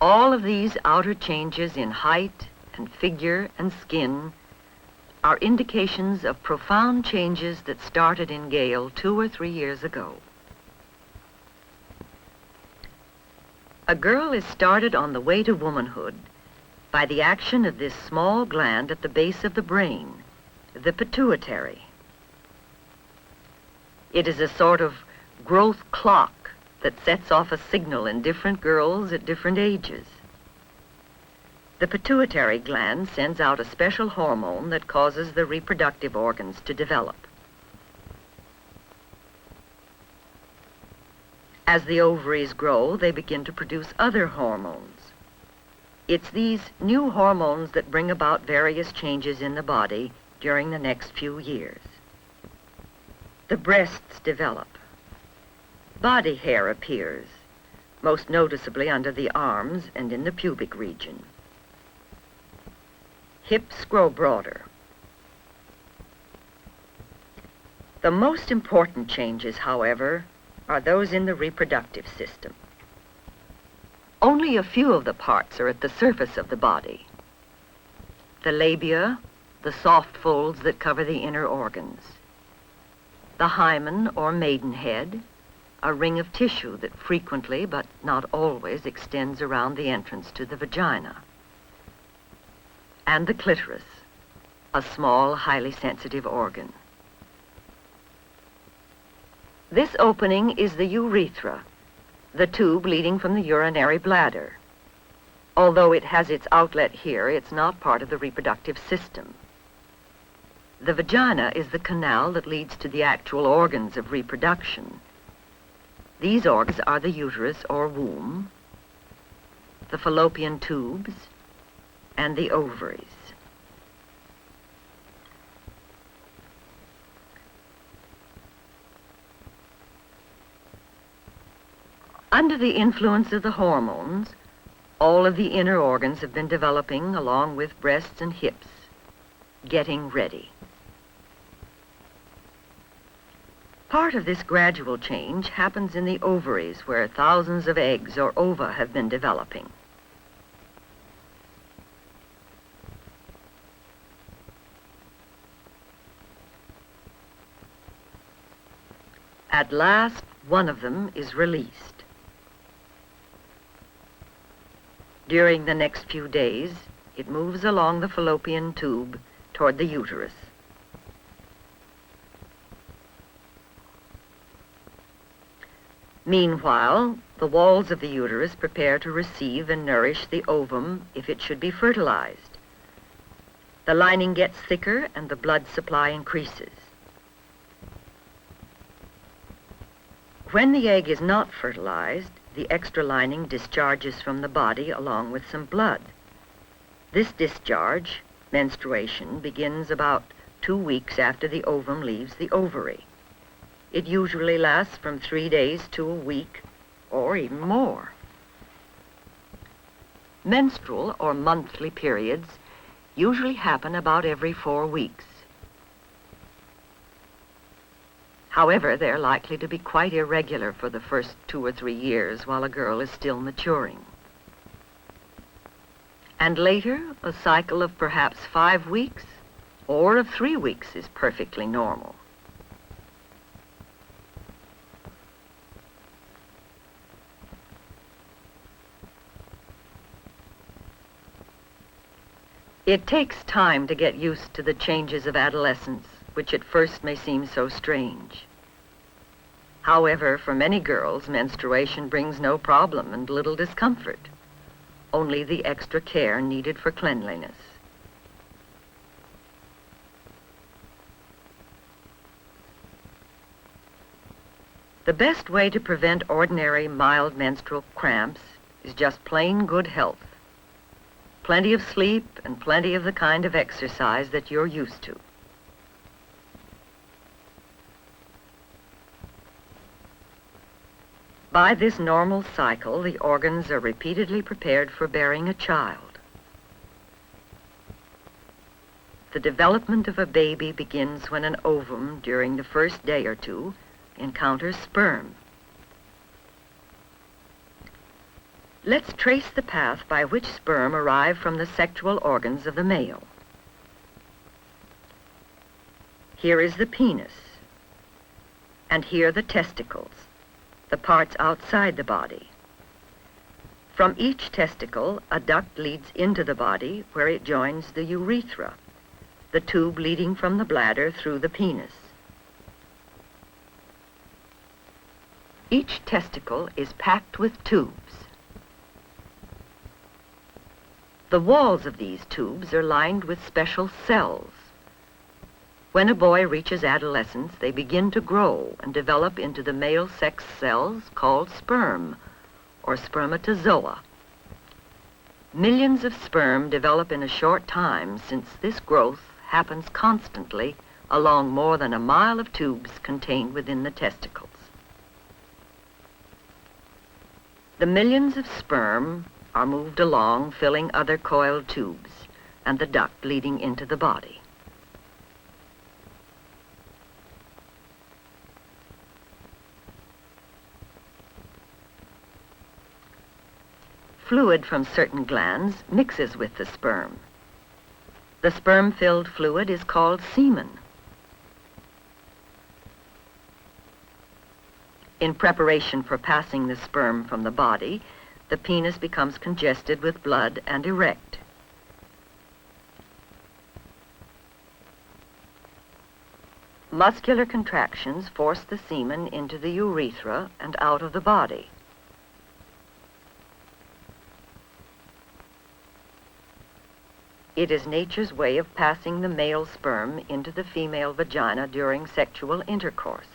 All of these outer changes in height and figure and skin are indications of profound changes that started in Gail 2 or 3 years ago. A girl is started on the way to womanhood by the action of this small gland at the base of the brain, the pituitary. It is a sort of growth clock that sets off a signal in different girls at different ages. The pituitary gland sends out a special hormone that causes the reproductive organs to develop. As the ovaries grow, they begin to produce other hormones. It's these new hormones that bring about various changes in the body during the next few years. The breasts develop. Body hair appears, most noticeably under the arms and in the pubic region. Hips grow broader. The most important changes, however, are those in the reproductive system. Only a few of the parts are at the surface of the body. The labia, the soft folds that cover the inner organs. The hymen or maidenhead, a ring of tissue that frequently, but not always, extends around the entrance to the vagina. And the clitoris, a small, highly sensitive organ. This opening is the urethra, the tube leading from the urinary bladder. Although it has its outlet here, it's not part of the reproductive system. The vagina is the canal that leads to the actual organs of reproduction. These organs are the uterus or womb, the fallopian tubes, and the ovaries. Under the influence of the hormones, all of the inner organs have been developing along with breasts and hips, getting ready. Part of this gradual change happens in the ovaries, where thousands of eggs or ova have been developing. At last, one of them is released. During the next few days, it moves along the fallopian tube toward the uterus. Meanwhile, the walls of the uterus prepare to receive and nourish the ovum if it should be fertilized. The lining gets thicker and the blood supply increases. When the egg is not fertilized, the extra lining discharges from the body along with some blood. This discharge, menstruation, begins about 2 weeks after the ovum leaves the ovary. It usually lasts from 3 days to a week, or even more. Menstrual or monthly periods usually happen about every 4 weeks. However, they're likely to be quite irregular for the first 2 or 3 years while a girl is still maturing. And later, a cycle of perhaps 5 weeks or of 3 weeks is perfectly normal. It takes time to get used to the changes of adolescence, which at first may seem so strange. However, for many girls, menstruation brings no problem and little discomfort, only the extra care needed for cleanliness. The best way to prevent ordinary mild menstrual cramps is just plain good health. Plenty of sleep and plenty of the kind of exercise that you're used to. By this normal cycle, the organs are repeatedly prepared for bearing a child. The development of a baby begins when an ovum, during the first day or two, encounters sperm. Let's trace the path by which sperm arrive from the sexual organs of the male. Here is the penis, and here the testicles, the parts outside the body. From each testicle, a duct leads into the body where it joins the urethra, the tube leading from the bladder through the penis. Each testicle is packed with tubes. The walls of these tubes are lined with special cells. When a boy reaches adolescence, they begin to grow and develop into the male sex cells called sperm, or spermatozoa. Millions of sperm develop in a short time, since this growth happens constantly along more than a mile of tubes contained within the testicles. The millions of sperm are moved along, filling other coiled tubes and the duct leading into the body. Fluid from certain glands mixes with the sperm. The sperm-filled fluid is called semen. In preparation for passing the sperm from the body, the penis becomes congested with blood and erect. Muscular contractions force the semen into the urethra and out of the body. It is nature's way of passing the male sperm into the female vagina during sexual intercourse.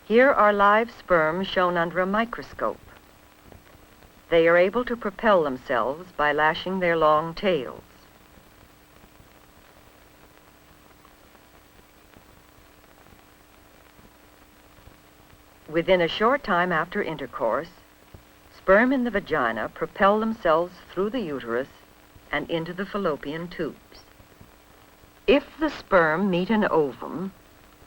Here are live sperm shown under a microscope. They are able to propel themselves by lashing their long tails. Within a short time after intercourse, sperm in the vagina propel themselves through the uterus and into the fallopian tubes. If the sperm meet an ovum,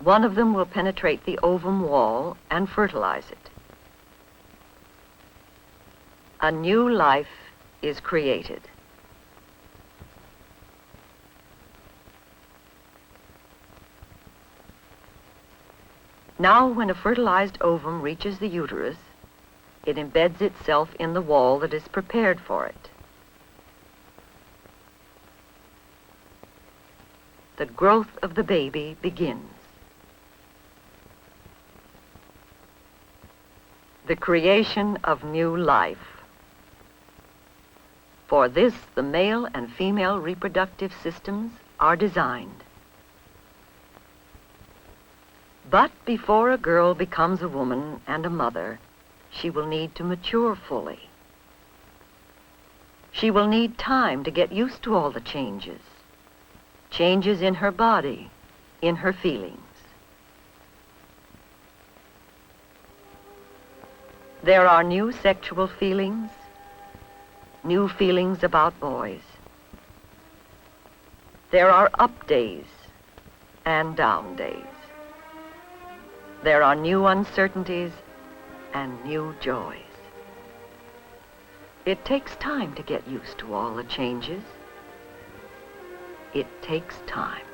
one of them will penetrate the ovum wall and fertilize it. A new life is created. Now, when a fertilized ovum reaches the uterus, it embeds itself in the wall that is prepared for it. The growth of the baby begins. The creation of new life. For this, the male and female reproductive systems are designed. But before a girl becomes a woman and a mother, she will need to mature fully. She will need time to get used to all the changes. Changes in her body, in her feelings. There are new sexual feelings, new feelings about boys. There are up days and down days. There are new uncertainties and new joys. It takes time to get used to all the changes. It takes time.